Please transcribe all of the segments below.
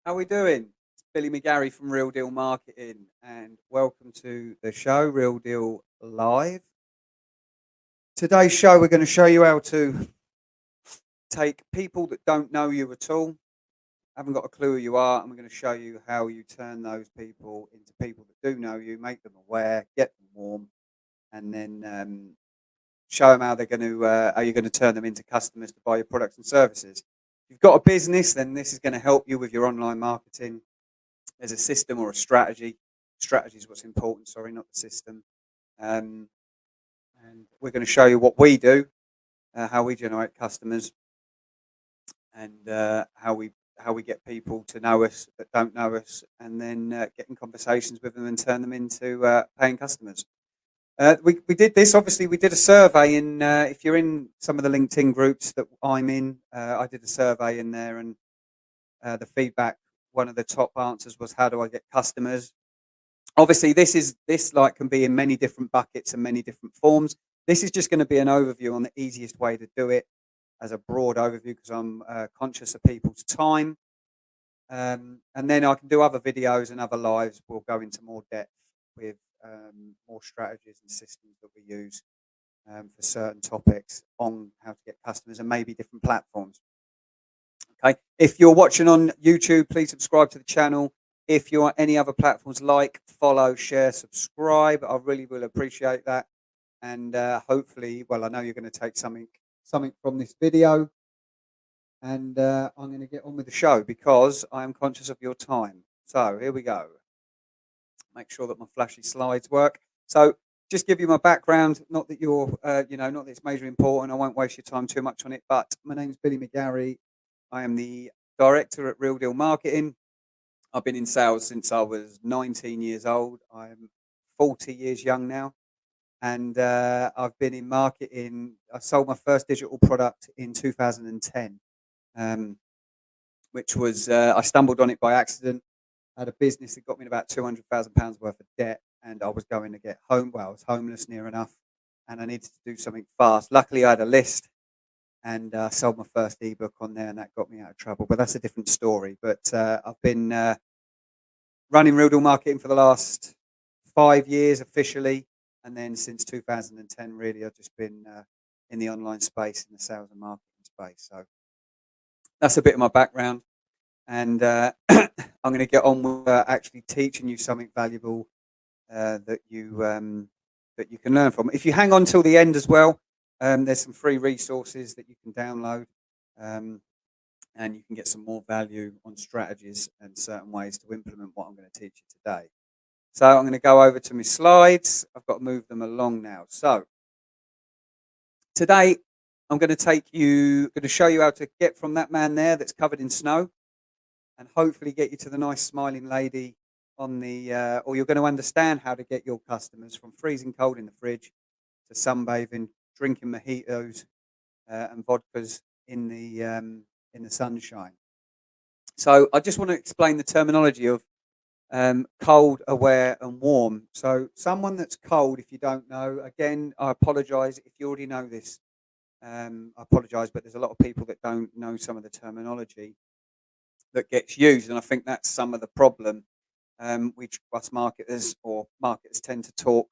How we doing? It's Billy McGarry from Real Deal Marketing, and welcome to the show, Real Deal Live. Today's show, we're going to show you how to take people that don't know you at all, haven't got a clue who you are, and we're going to show you how you turn those people into people that do know you, make them aware, get them warm, and then show them how how you're going to turn them into customers to buy your products and services. If you've got a business, then this is going to help you with your online marketing. There's a system or a strategy. Strategy is what's important, sorry, not the system. Um, and we're going to show you what we do, how we generate customers, and how we get people to know us that don't know us, and then get in conversations with them and turn them into paying customers. We did this. Obviously, we did a survey in. If you're in some of the LinkedIn groups that I'm in, I did a survey in there, and the feedback. One of the top answers was, "How do I get customers?" Obviously, this like can be in many different buckets and many different forms. This is just going to be an overview on the easiest way to do it, as a broad overview, because I'm conscious of people's time. And then I can do other videos and other lives. We'll go into more depth with more strategies and systems that we use for certain topics on how to get customers and maybe different platforms. Okay. If you're watching on YouTube, please subscribe to the channel. If you're on any other platforms, like, follow, share, subscribe. I really will appreciate that. And hopefully, well, I know you're going to take something from this video. And I'm going to get on with the show because I am conscious of your time. So here we go. Make sure that my flashy slides work. So just give you my background. Not that you're, not that it's majorly important. I won't waste your time too much on it. But my name is Billy McGarry. I am the director at Real Deal Marketing. I've been in sales since I was 19 years old. I'm 40 years young now. And I've been in marketing. I sold my first digital product in 2010, which was, I stumbled on it by accident. I had a business that got me in about £200,000 worth of debt, and I was going to get home. Well, I was homeless near enough, and I needed to do something fast. Luckily, I had a list, and sold my first ebook on there, and that got me out of trouble. But that's a different story. But I've been running Real Deal Marketing for the last 5 years officially, and then since 2010, really, I've just been in the online space, in the sales and marketing space. So that's a bit of my background, and I'm going to get on with actually teaching you something valuable that you can learn from. If you hang on till the end as well, there's some free resources that you can download, and you can get some more value on strategies and certain ways to implement what I'm going to teach you today. So I'm going to go over to my slides. I've got to move them along now. So today I'm going to show you how to get from that man there that's covered in snow, and hopefully get you to the nice smiling lady on the, or you're going to understand how to get your customers from freezing cold in the fridge to sunbathing, drinking mojitos and vodkas in the sunshine. So I just want to explain the terminology of cold, aware, and warm. So someone that's cold, if you don't know, again, I apologise if you already know this. I apologise, but there's a lot of people that don't know some of the terminology that gets used, and I think that's some of the problem. Us marketers or marketers tend to talk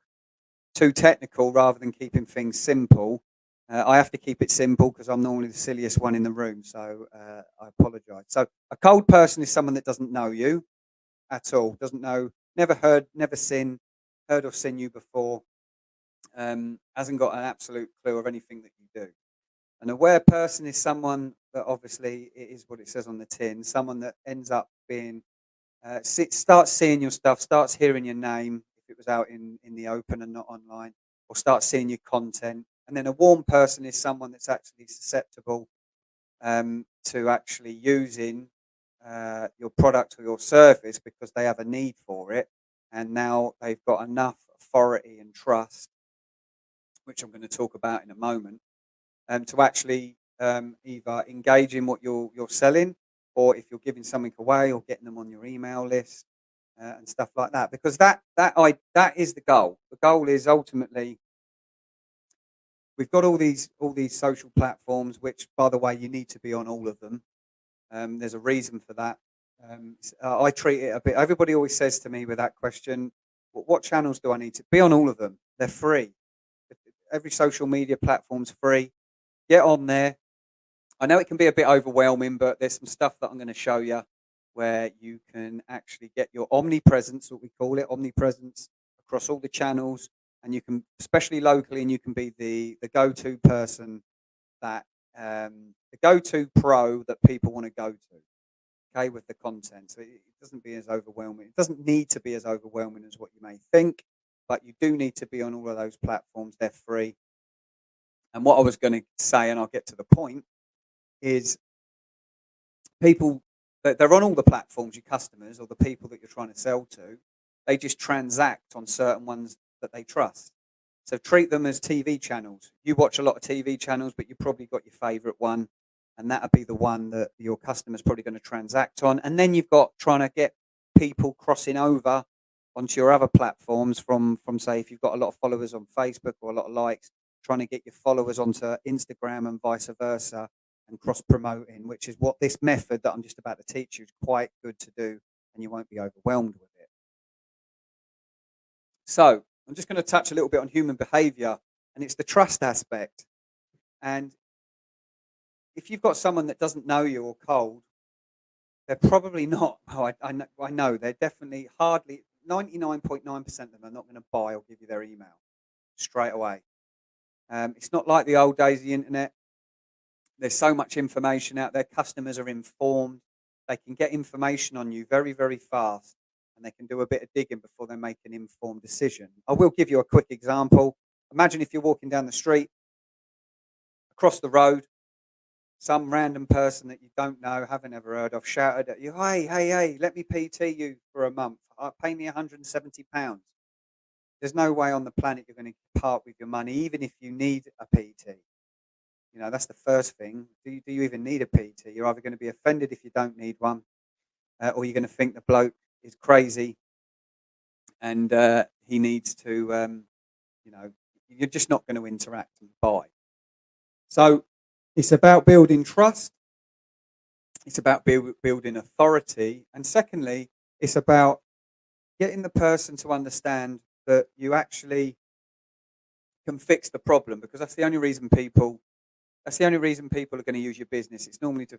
too technical rather than keeping things simple. I have to keep it simple because I'm normally the silliest one in the room, so I apologise. So a cold person is someone that doesn't know you at all, doesn't know, never heard, never seen, heard or seen you before, hasn't got an absolute clue of anything that you do. An aware person is someone that, obviously, it is what it says on the tin, someone that ends up being, starts seeing your stuff, starts hearing your name, if it was out in the open and not online, or starts seeing your content. And then a warm person is someone that's actually susceptible to actually using your product or your service because they have a need for it, and now they've got enough authority and trust, which I'm going to talk about in a moment, to actually either engage in what you're selling, or if you're giving something away or getting them on your email list and stuff like that. Because that is the goal. The goal is ultimately, we've got all these social platforms, which, by the way, you need to be on all of them. There's a reason for that. I treat it a bit. Everybody always says to me with that question, what channels do I need to be on? All of them. They're free. Every social media platform's free. Get on there. I know it can be a bit overwhelming, but there's some stuff that I'm going to show you where you can actually get your omnipresence, what we call it, omnipresence across all the channels, and you can, especially locally, and you can be the go-to person that the go-to pro that people want to go to. Okay, with the content, so it doesn't be as overwhelming. It doesn't need to be as overwhelming as what you may think, but you do need to be on all of those platforms. They're free. And what I was going to say, and I'll get to the point, is people that they're on all the platforms, your customers or the people that you're trying to sell to, they just transact on certain ones that they trust. So treat them as TV channels. You watch a lot of TV channels, but you probably got your favorite one, and that'll be the one that your customer's probably going to transact on. And then you've got trying to get people crossing over onto your other platforms from say if you've got a lot of followers on Facebook or a lot of likes, trying to get your followers onto Instagram and vice versa, and cross promoting, which is what this method that I'm just about to teach you is quite good to do, and you won't be overwhelmed with it. So I'm just going to touch a little bit on human behavior, and it's the trust aspect. And if you've got someone that doesn't know you or cold, they're probably not. Oh, I know they're definitely hardly 99.9% of them are not going to buy or give you their email straight away. It's not like the old days of the internet. There's so much information out there. Customers are informed. They can get information on you very, very fast, and they can do a bit of digging before they make an informed decision. I will give you a quick example. Imagine if you're walking down the street, across the road, some random person that you don't know, haven't ever heard of, shouted at you, hey, let me PT you for a month. Pay me £170. There's no way on the planet you're going to part with your money, even if you need a PT. You know, that's the first thing. Do you even need a PT? You're either going to be offended if you don't need one, or you're going to think the bloke is crazy and he needs to, you're just not going to interact and buy. So it's about building trust. It's about building authority. And secondly, it's about getting the person to understand that you actually can fix the problem, because that's the only reason people are going to use your business. It's normally to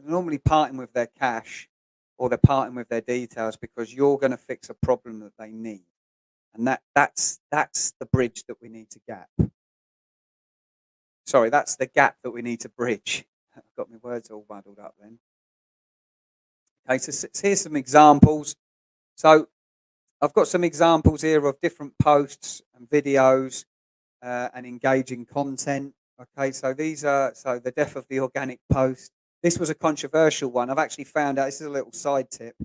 normally parting with their cash, or they're parting with their details because you're going to fix a problem that they need, and that's the bridge that we need to gap. Sorry, that's the gap that we need to bridge. I've got my words all muddled up then. Okay, so here's some examples. So I've got some examples here of different posts and videos and engaging content. Okay, so these are the death of the organic post. This was a controversial one. I've actually found out, this is a little side tip.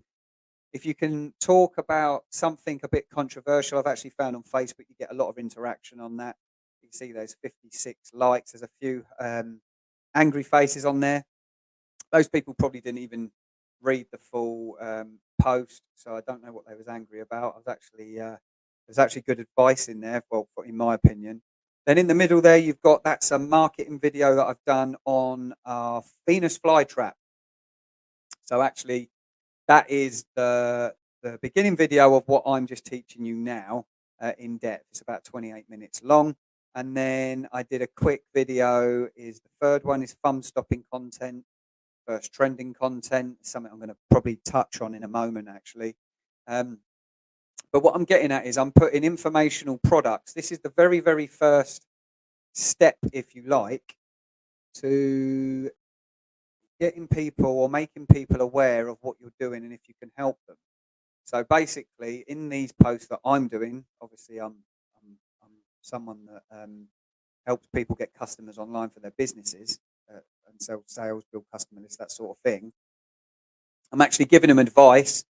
If you can talk about something a bit controversial, I've actually found on Facebook you get a lot of interaction on that. You can see there's 56 likes. There's a few angry faces on there. Those people probably didn't even read the full post, so I don't know what they was angry about. There's actually good advice in there, well, in my opinion. Then in the middle there, you've got, that's a marketing video that I've done on our Venus flytrap. So actually, that is the beginning video of what I'm just teaching you now in depth. It's about 28 minutes long. And then I did a quick video, is the third one is thumb stopping content, first trending content, something I'm going to probably touch on in a moment actually. But what I'm getting at is I'm putting informational products. This is the very, very first step, if you like, to getting people or making people aware of what you're doing and if you can help them. So basically, in these posts that I'm doing, obviously I'm someone that helps people get customers online for their businesses and sell sales, build customer lists, that sort of thing. I'm actually giving them advice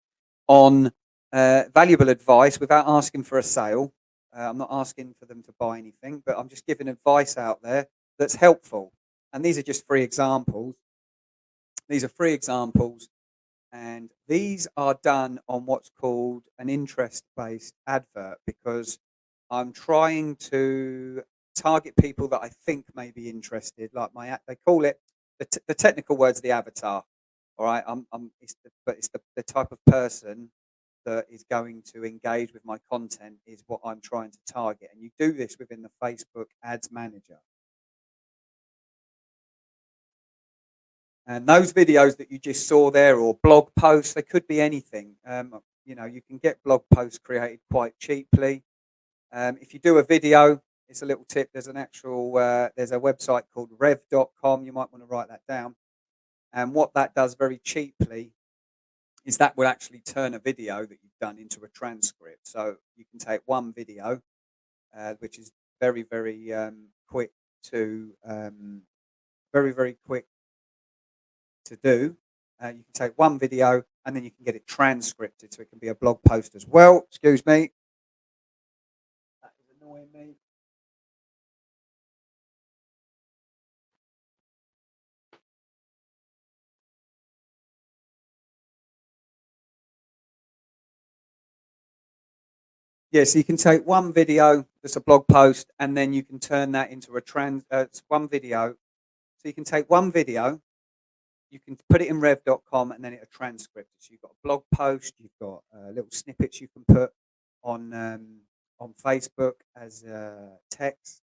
on valuable advice without asking for a sale. I'm not asking for them to buy anything, but I'm just giving advice out there that's helpful. And these are just free examples. These are free examples, and these are done on what's called an interest-based advert, because I'm trying to target people that I think may be interested. Like they call it, the technical word's the avatar. All right, but it's the type of person that is going to engage with my content is what I'm trying to target. And you do this within the Facebook Ads Manager. And those videos that you just saw there, or blog posts, they could be anything. You can get blog posts created quite cheaply. If you do a video, it's a little tip. There's there's a website called rev.com. You might want to write that down. And what that does very cheaply is that will actually turn a video that you've done into a transcript. So you can take one video, which is very, very quick to very, very quick to do. You can take one video and then you can get it transcripted, so it can be a blog post as well. Excuse me. That is annoying me. Yeah, so you can take one video that's a blog post, and then you can turn that into it's one video. So you can take one video, you can put it in rev.com, and then it'll transcript it. So you've got a blog post, you've got little snippets you can put on Facebook as text,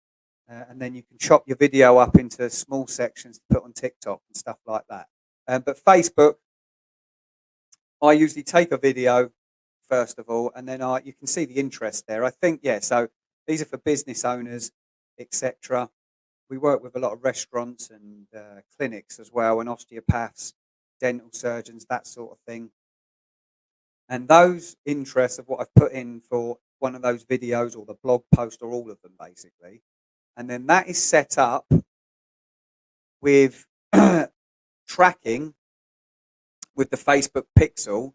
and then you can chop your video up into small sections to put on TikTok and stuff like that. But Facebook, I usually take a video first of all, and then you can see the interest there. I think, yeah, so these are for business owners, etc. We work with a lot of restaurants and clinics as well, and osteopaths, dental surgeons, that sort of thing. And those interests of what I've put in for one of those videos or the blog post or all of them, basically. And then that is set up with tracking with the Facebook pixel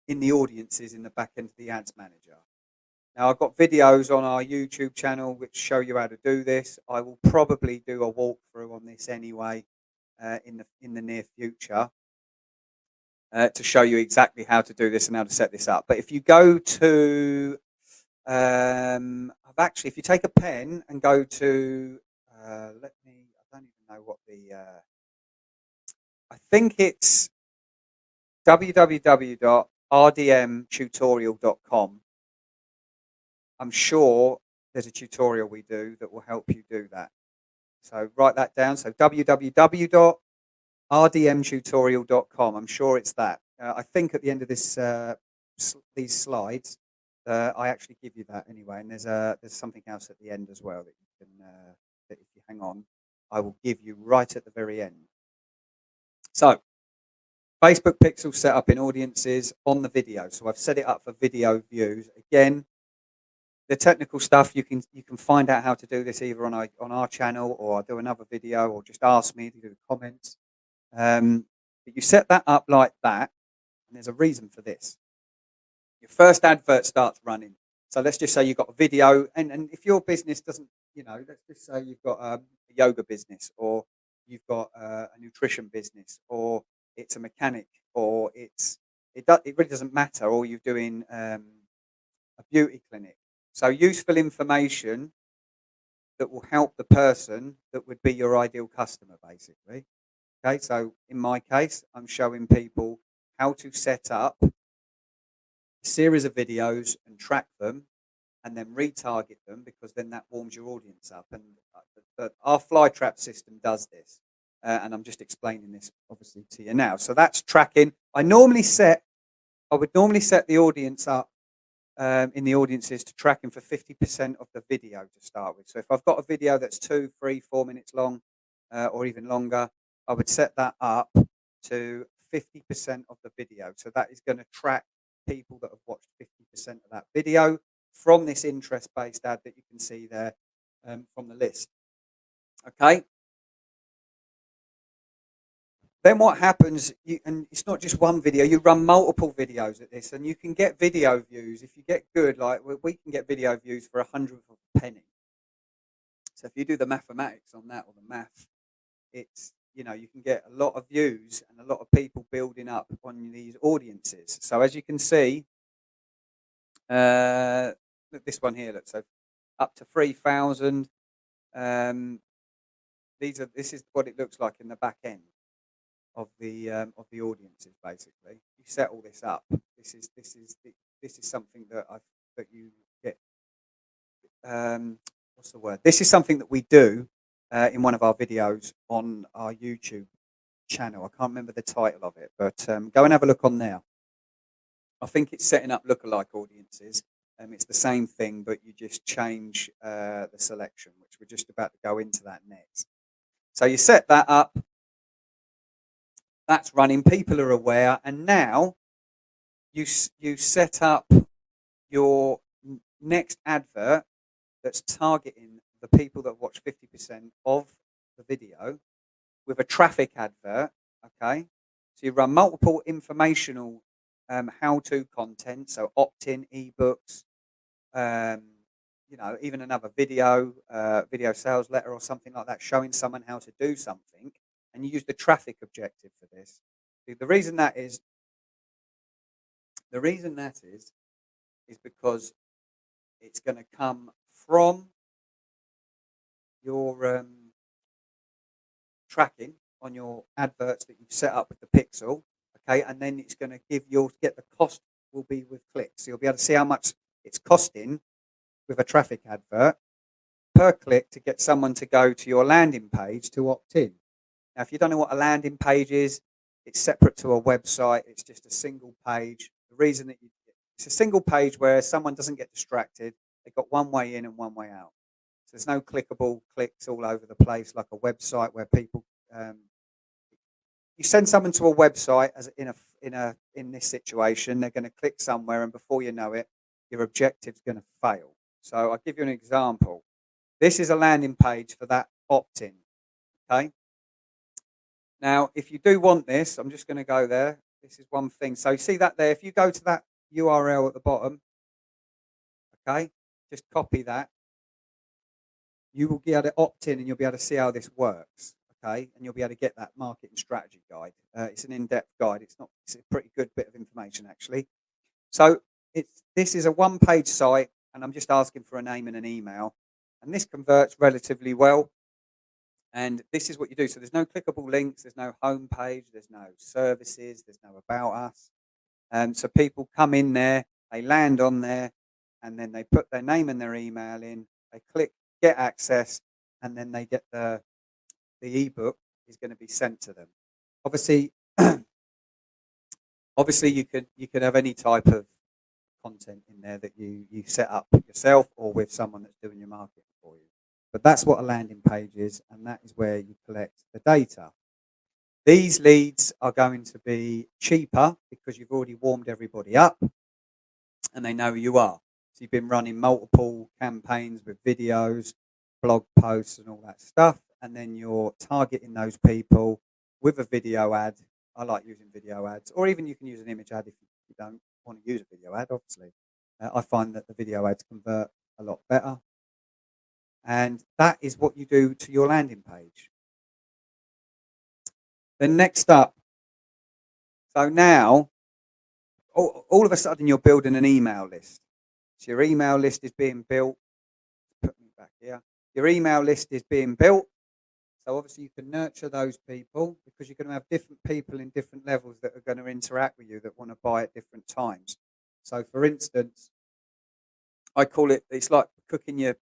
in the audiences in the back end of the ads manager. Now, I've got videos on our YouTube channel which show you how to do this. I will probably do a walkthrough on this anyway in the near future to show you exactly how to do this and how to set this up. But if you go to, if you take a pen and go to, I don't even know what I think it's www.rdmtutorial.com. I'm sure there's a tutorial we do that will help you do that. So write that down. So www.rdmtutorial.com. I'm sure it's that. I think at the end of these slides, I actually give you that anyway. And there's something else at the end as well that you can that if you hang on, I will give you right at the very end. So Facebook pixel set up in audiences on the video. So I've set it up for video views. Again, the technical stuff you can find out how to do this either on our channel, or I'll do another video, or just ask me to do the comments. But you set that up like that, and there's a reason for this. Your first advert starts running. So let's just say you've got a video, and if your business doesn't, let's just say you've got a yoga business, or you've got a nutrition business, or it's a mechanic, or it really doesn't matter, or you're doing a beauty clinic. So useful information that will help the person that would be your ideal customer, basically. Okay, so in my case, I'm showing people how to set up a series of videos and track them, and then retarget them, because then that warms your audience up. And our flytrap system does this, and I'm just explaining this obviously to you now. So that's tracking. I would normally set the audience up in the audiences to tracking for 50% of the video to start with. So if I've got a video that's 2, 3, 4 minutes long, or even longer, I would set that up to 50% of the video. So that is going to track people that have watched 50% of that video from this interest-based ad that you can see there from the list. Okay. Then what happens, and it's not just one video, you run multiple videos at this, and you can get video views. If you get good, like we can get video views for 100th of a penny. So if you do the mathematics on that, or the math, it's, you can get a lot of views and a lot of people building up on these audiences. So as you can see, look, this one here, look, so up to 3,000. This is what it looks like in the back end. of the audiences. Basically, you set all this up. This is something that you get. What's the word? This is something that we do in one of our videos on our YouTube channel. I can't remember the title of it, but go and have a look on there. I think it's setting up lookalike audiences. It's the same thing, but you just change the selection, which we're just about to go into that next. So you set that up. That's running. People are aware, and now you set up your next advert that's targeting the people that watch 50% of the video with a traffic advert. Okay, so you run multiple informational how-to content, so Optin, ebooks, even another video sales letter or something like that, showing someone how to do something, and you use the traffic objective for this. The reason that is because it's going to come from your tracking on your adverts that you've set up with the pixel, okay, and then it's going to get the cost will be with clicks. So you'll be able to see how much it's costing with a traffic advert per click to get someone to go to your landing page to opt in. Now, if you don't know what a landing page is, it's separate to a website. It's just a single page. The reason that it's a single page where someone doesn't get distracted. They've got one way in and one way out. So there's no clickable clicks all over the place like a website where people you send someone to a website as in this situation, they're going to click somewhere, and before you know it, your objective's going to fail. So I'll give you an example. This is a landing page for that opt-in. Okay. Now, if you do want this, I'm just going to go there. This is one thing. So you see that there. If you go to that URL at the bottom, okay, just copy that. You will be able to opt in, and you'll be able to see how this works. Okay, and you'll be able to get that marketing strategy guide. It's an in-depth guide. It's a pretty good bit of information actually. So this is a one-page site, and I'm just asking for a name and an email, and this converts relatively well. And this is what you do. So there's no clickable links, there's no home page, there's no services, there's no about us. So people come in there, they land on there, and then they put their name and their email in. They click get access, and then they get the ebook is going to be sent to them. Obviously, you could have any type of content in there that you set up yourself or with someone that's doing your marketing for you. But that's what a landing page is, and that is where you collect the data. These leads are going to be cheaper because you've already warmed everybody up and they know who you are. So you've been running multiple campaigns with videos, blog posts and all that stuff, and then you're targeting those people with a video ad. I like using video ads, or even you can use an image ad if you don't want to use a video ad, obviously. I find that the video ads convert a lot better. And that is what you do to your landing page. Then next up, so now, all of a sudden you're building an email list. So your email list is being built. Put me back here. Your email list is being built. So obviously you can nurture those people because you're going to have different people in different levels that are going to interact with you that want to buy at different times. So for instance, I call it's like cooking your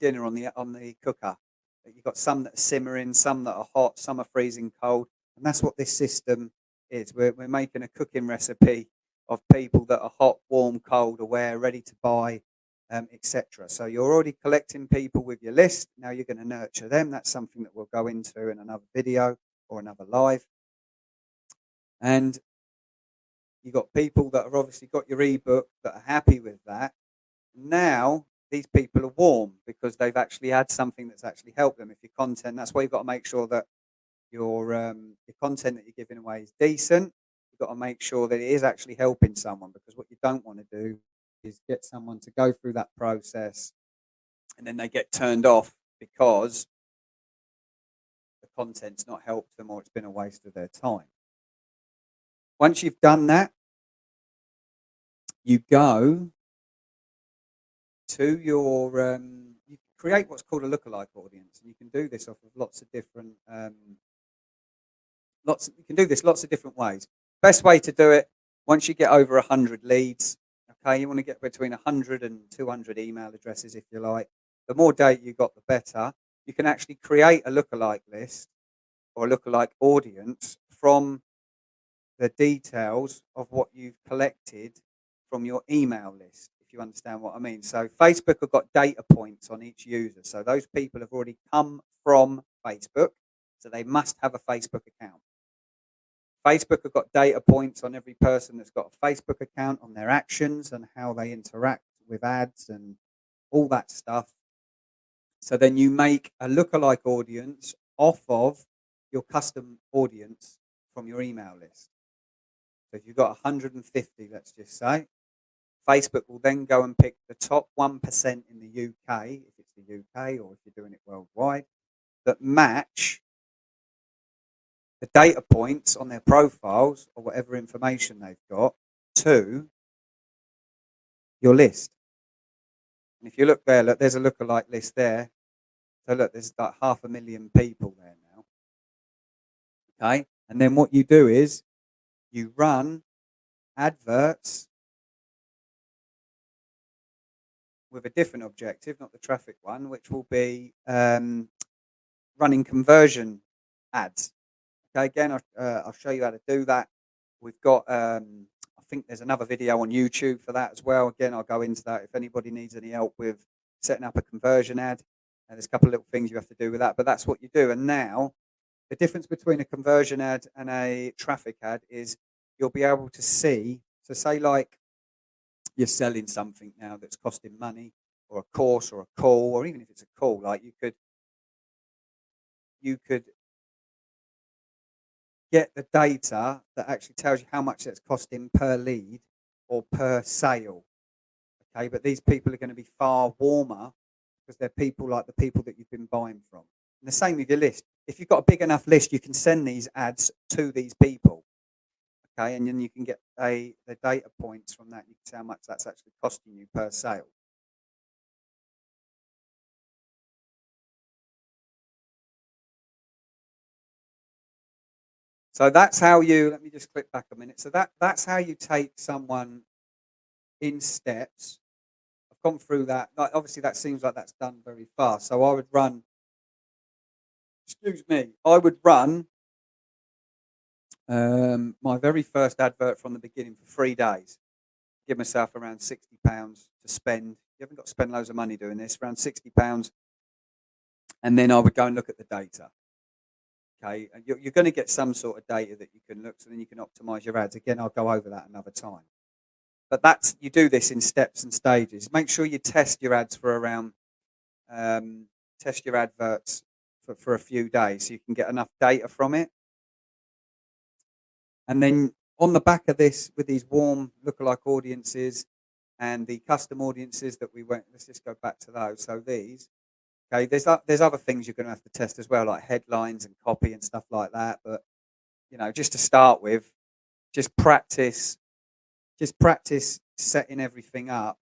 dinner on the cooker. You've got some that are simmering, some that are hot, some are freezing cold, and that's what this system is. We're making a cooking recipe of people that are hot, warm, cold, aware, ready to buy, etc. So you're already collecting people with your list. Now you're going to nurture them. That's something that we'll go into in another video or another live. And you've got people that have obviously got your ebook that are happy with that. Now these people are warm because they've actually had something that's actually helped them. If your content, that's why you've got to make sure that your content that you're giving away is decent. You've got to make sure that it is actually helping someone, because what you don't want to do is get someone to go through that process and then they get turned off because the content's not helped them or it's been a waste of their time. Once you've done that, you go to your you create what's called a lookalike audience, and you can do this off of lots of different You can do this lots of different ways. Best way to do it, once you get over 100 leads, okay, you want to get between 100 and 200 email addresses if you like. The more data you got, the better. You can actually create a lookalike list or a lookalike audience from the details of what you've collected from your email list, if you understand what I mean. So Facebook have got data points on each user. So those people have already come from Facebook, so they must have a Facebook account. Facebook have got data points on every person that's got a Facebook account, on their actions and how they interact with ads and all that stuff. So then you make a lookalike audience off of your custom audience from your email list. So if you've got 150, let's just say, Facebook will then go and pick the top 1% in the UK, if it's the UK or if you're doing it worldwide, that match the data points on their profiles or whatever information they've got to your list. And if you look there, look, there's a lookalike list there. So look, there's like 500,000 people there now. Okay, and then what you do is you run adverts with a different objective, not the traffic one, which will be running conversion ads. Okay, again, I'll show you how to do that. We've got, I think there's another video on YouTube for that as well. Again, I'll go into that if anybody needs any help with setting up a conversion ad. And there's a couple of little things you have to do with that, but that's what you do. And now, the difference between a conversion ad and a traffic ad is you'll be able to see, so say like you're selling something now that's costing money, or a course or a call, or even if it's a call, like you could get the data that actually tells you how much it's costing per lead or per sale. Okay, but these people are going to be far warmer because they're people like the people that you've been buying from. And the same with your list. If you've got a big enough list, you can send these ads to these people. Okay, and then you can get the data points from that. You can see how much that's actually costing you per sale. So that's how you, let me just click back a minute. So that's how you take someone in steps. I've gone through that. Like, obviously, that seems like that's done very fast. So I would run, I would run my very first advert from the beginning for 3 days. Give myself around £60 to spend. You haven't got to spend loads of money doing this, around £60. And then I would go and look at the data. Okay, and you're going to get some sort of data that you can look, so then you can optimize your ads. Again, I'll go over that another time. But you do this in steps and stages. Make sure you test your ads for around, test your adverts for a few days so you can get enough data from it. And then on the back of this, with these warm lookalike audiences and the custom audiences that we went, let's just go back to those. So these, okay, there's other things you're going to have to test as well, like headlines and copy and stuff like that. But just to start with, just practice setting everything up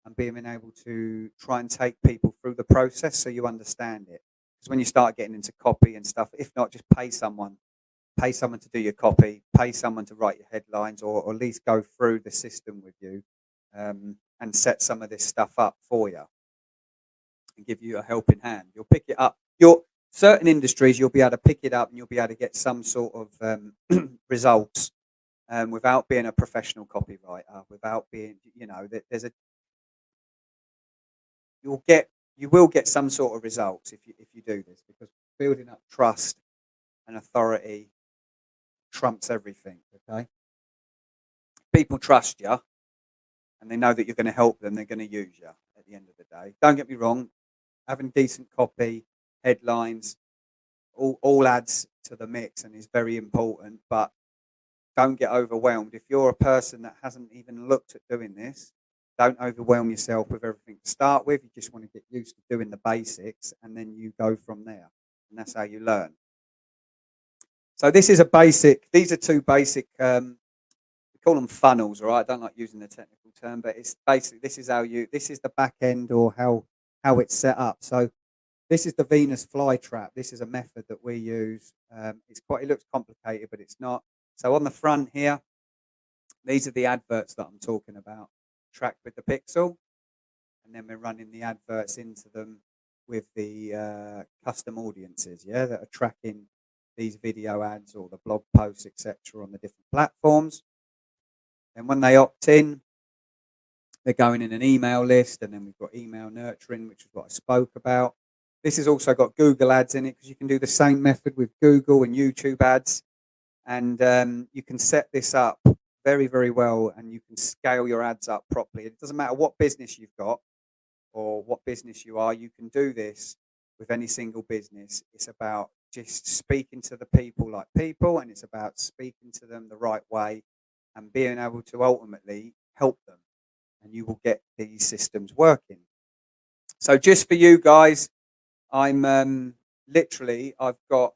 and being able to try and take people through the process so you understand it. Because when you start getting into copy and stuff, if not, just pay someone to do your copy, pay someone to write your headlines, or at least go through the system with you and set some of this stuff up for you and give you a helping hand. You'll pick it up. Certain industries, you'll be able to pick it up and you'll be able to get some sort of results without being a professional copywriter, without being, you will get some sort of results if you do this, because building up trust and authority trumps everything. Okay, people trust you and they know that you're going to help them. They're going to use you at the end of the day. Don't get me wrong, having decent copy, headlines, all adds to the mix and is very important, but don't get overwhelmed. If you're a person that hasn't even looked at doing this, don't overwhelm yourself with everything to start with. You just want to get used to doing the basics and then you go from there, and that's how you learn. So these are two basic, we call them funnels, all right? I don't like using the technical term, but it's basically, this is the back end, or how it's set up. So This is the Venus flytrap. This is a method that we use. It looks complicated, but it's not. So on the front here, these are the adverts that I'm talking about, tracked with the pixel, and then we're running the adverts into them with the custom audiences, that are tracking these video ads or the blog posts, etc., on the different platforms. And when they opt in, they're going in an email list, and then we've got email nurturing, which is what I spoke about. This has also got Google ads in it, because you can do the same method with Google and YouTube ads. And you can set this up very, very well, and you can scale your ads up properly. It doesn't matter what business you've got or what business you are, you can do this with any single business. It's about just speaking to the people like people, and it's about speaking to them the right way and being able to ultimately help them, and you will get these systems working. So just for you guys, I'm I've got,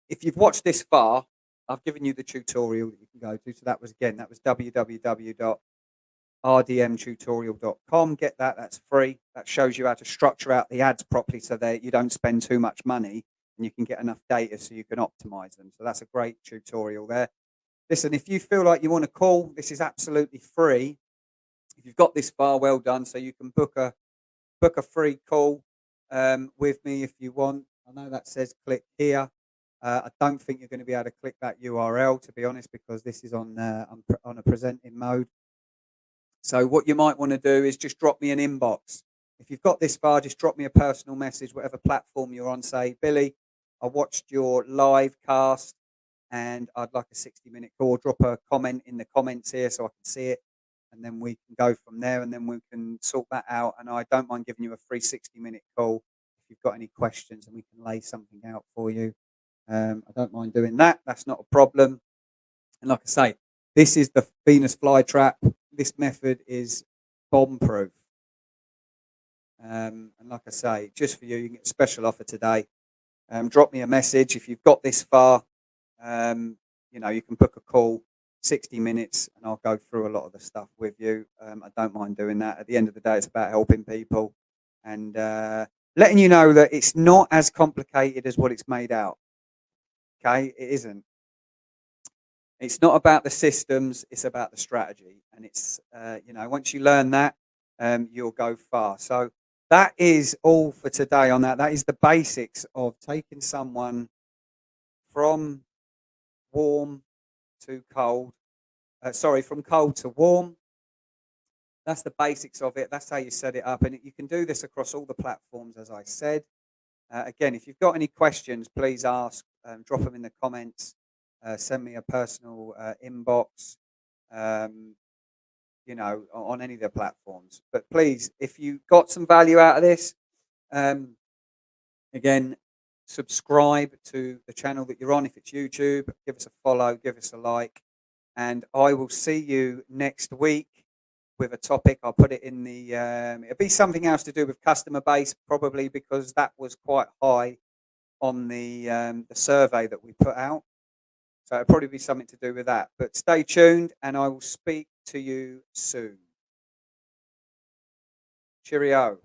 if you've watched this far, I've given you the tutorial that you can go to. So that was www.rdmtutorial.com. Get that, that's free. That shows you how to structure out the ads properly so that you don't spend too much money and you can get enough data so you can optimize them. So that's a great tutorial there. Listen, if you feel like you want to call, this is absolutely free. If you've got this far, well done. So you can book a free call with me if you want. I know that says click here. I don't think you're going to be able to click that URL, to be honest, because this is on a presenting mode. So what you might want to do is just drop me an inbox. If you've got this far, just drop me a personal message, whatever platform you're on. Say, Billy, I watched your live cast and I'd like a 60-minute call. Drop a comment in the comments here so I can see it, and then we can go from there, and then we can sort that out. And I don't mind giving you a free 60-minute call if you've got any questions, and we can lay something out for you. I don't mind doing that. That's not a problem. And like I say, this is the Venus flytrap. This method is bomb-proof. And like I say, just for you, you can get a special offer today. Drop me a message if you've got this far. You can book a call, 60 minutes, and I'll go through a lot of the stuff with you. I don't mind doing that. At the end of the day, it's about helping people and letting you know that it's not as complicated as what it's made out. Okay, it isn't. It's not about the systems, it's about the strategy. And it's, once you learn that, you'll go far. So that is all for today on that. That is the basics of taking someone from warm to cold. From cold to warm. That's the basics of it. That's how you set it up. And you can do this across all the platforms, as I said. Again, if you've got any questions, please ask. Drop them in the comments. Send me a personal inbox, on any of the platforms. But please, if you got some value out of this, again, subscribe to the channel that you're on. If it's YouTube, give us a follow, give us a like. And I will see you next week with a topic. I'll put it in the, it'll be something else to do with customer base, probably, because that was quite high on the survey that we put out. So it'll probably be something to do with that. But stay tuned, and I will speak to you soon. Cheerio.